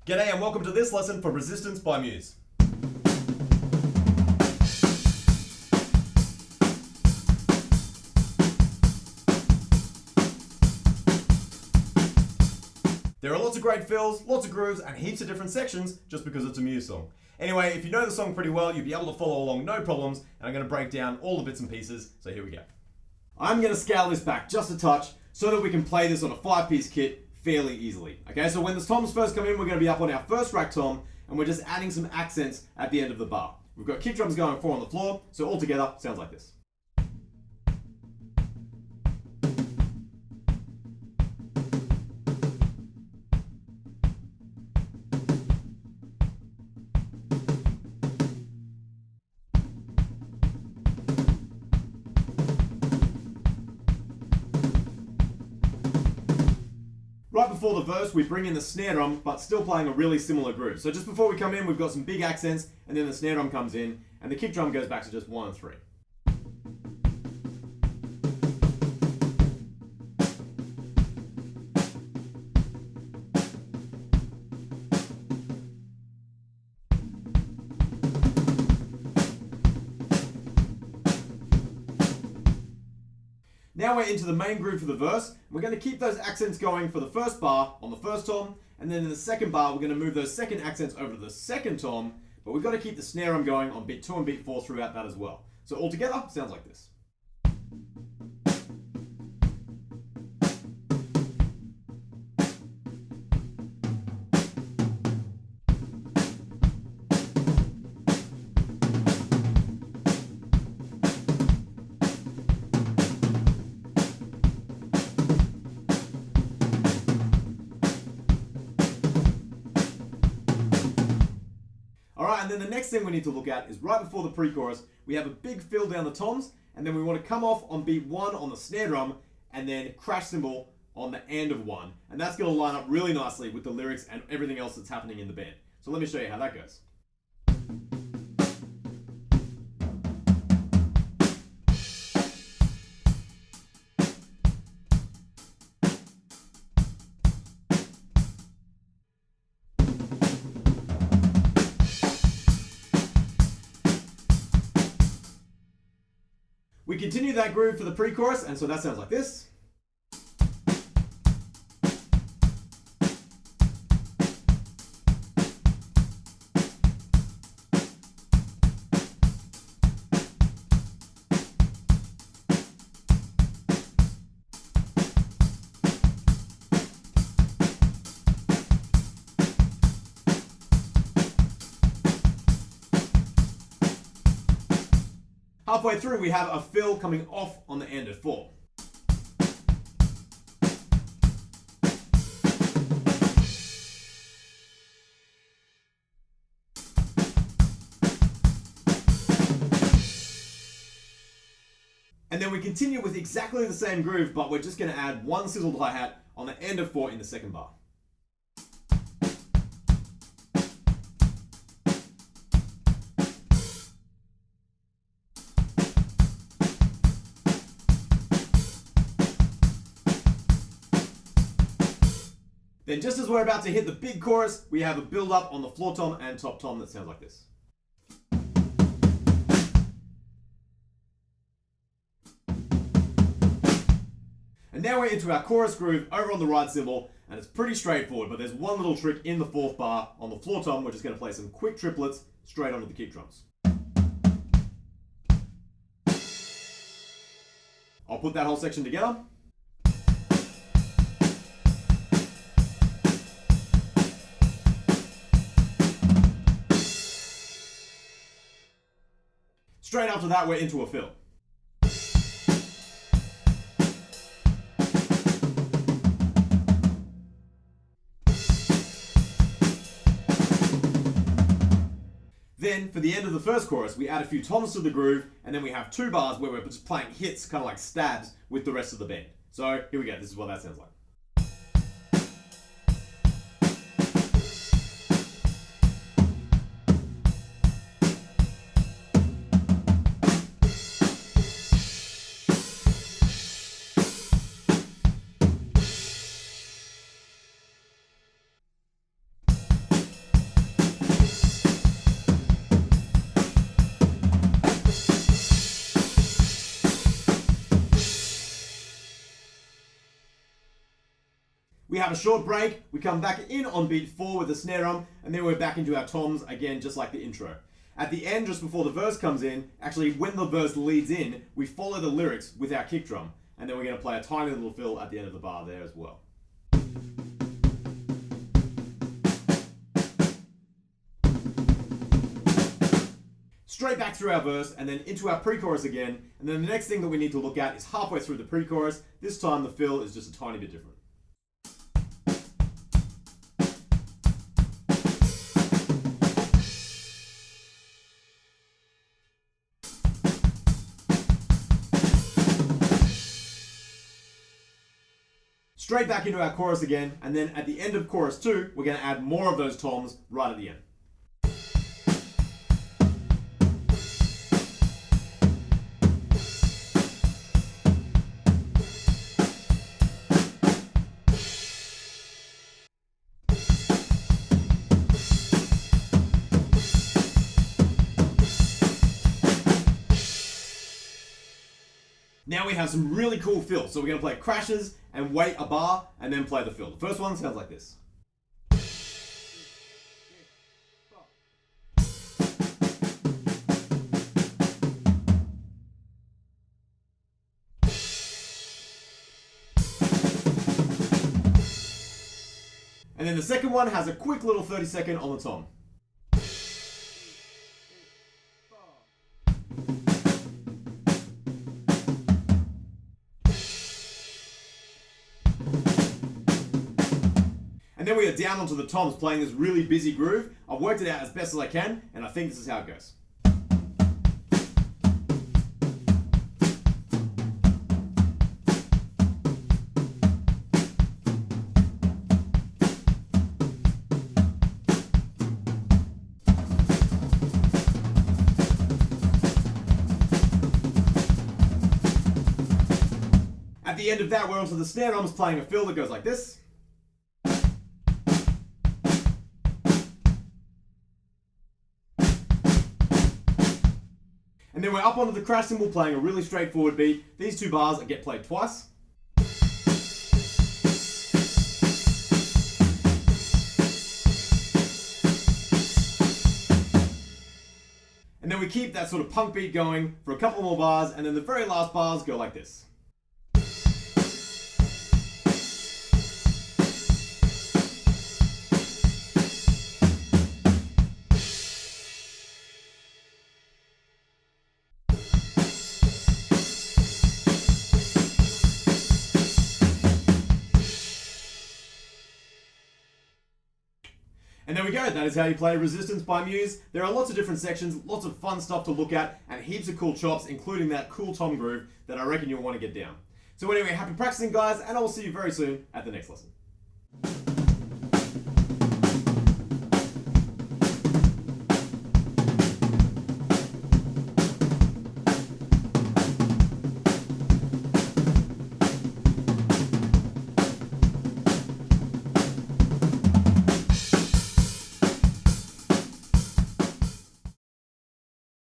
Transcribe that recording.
G'day and welcome to this lesson from Resistance by Muse. There are lots of great fills, lots of grooves, and heaps of different sections just because it's a Muse song. Anyway, if you know the song pretty well, you'll be able to follow along no problems, and I'm going to break down all the bits and pieces, so here we go. I'm going to scale this back just a touch so that we can play this on a 5-piece kit fairly easily. Okay, so when the toms first come in, we're going to be up on our first rack tom, and we're just adding some accents at the end of the bar. We've got kick drums going 4 on the floor, so all together sounds like this. Right before the verse, we bring in the snare drum, but still playing a really similar groove. So just before we come in, we've got some big accents, and then the snare drum comes in, and the kick drum goes back to just 1 and 3. Now we're into the main groove for the verse. We're going to keep those accents going for the first bar on the first tom, and then in the second bar we're going to move those second accents over to the second tom, but we've got to keep the snare drum going on beat 2 and beat 4 throughout that as well. So all together, sounds like this. Alright, and then the next thing we need to look at is right before the pre-chorus, we have a big fill down the toms, and then we want to come off on beat 1 on the snare drum, and then crash cymbal on the end of 1. And that's going to line up really nicely with the lyrics and everything else that's happening in the band. So let me show you how that goes. We continue that groove for the pre-chorus, and so that sounds like this. Halfway through, we have a fill coming off on the end of 4. And then we continue with exactly the same groove, but we're just going to add 1 sizzled hi-hat on the end of 4 in the second bar. Then just as we're about to hit the big chorus, we have a build up on the floor tom and top tom that sounds like this. And now we're into our chorus groove over on the right cymbal, and it's pretty straightforward, but there's one little trick in the 4th bar on the floor tom. We're just going to play some quick triplets straight onto the kick drums. I'll put that whole section together. Straight after that, we're into a fill. Then, for the end of the first chorus, we add a few toms to the groove, and then we have 2 bars where we're just playing hits, kind of like stabs, with the rest of the band. So, here we go. This is what that sounds like. have a short break, we come back in on beat 4 with the snare drum, and then we're back into our toms again, just like the intro. At the end, just before the verse comes in, actually when the verse leads in, we follow the lyrics with our kick drum, and then we're going to play a tiny little fill at the end of the bar there as well. Straight back through our verse and then into our pre-chorus again, and then the next thing that we need to look at is halfway through the pre-chorus. This time the fill is just a tiny bit different. Straight back into our chorus again, and then at the end of chorus 2, we're going to add more of those toms right at the end. Now we have some really cool fills. So we're going to play crashes and wait a bar and then play the fill. The first one sounds like this. And then the second one has a quick little 30-second on the tom. And then we are down onto the toms playing this really busy groove. I've worked it out as best as I can, and I think this is how it goes. At the end of that, we're onto the snare drums playing a fill that goes like this. And then we're up onto the crash cymbal playing a really straightforward beat. These two bars get played twice. And then we keep that sort of punk beat going for a couple more bars, and then the very last bars go like this. And there we go, that is how you play Resistance by Muse. There are lots of different sections, lots of fun stuff to look at, and heaps of cool chops, including that cool tom groove that I reckon you'll want to get down. So anyway, happy practicing guys, and I will see you very soon at the next lesson.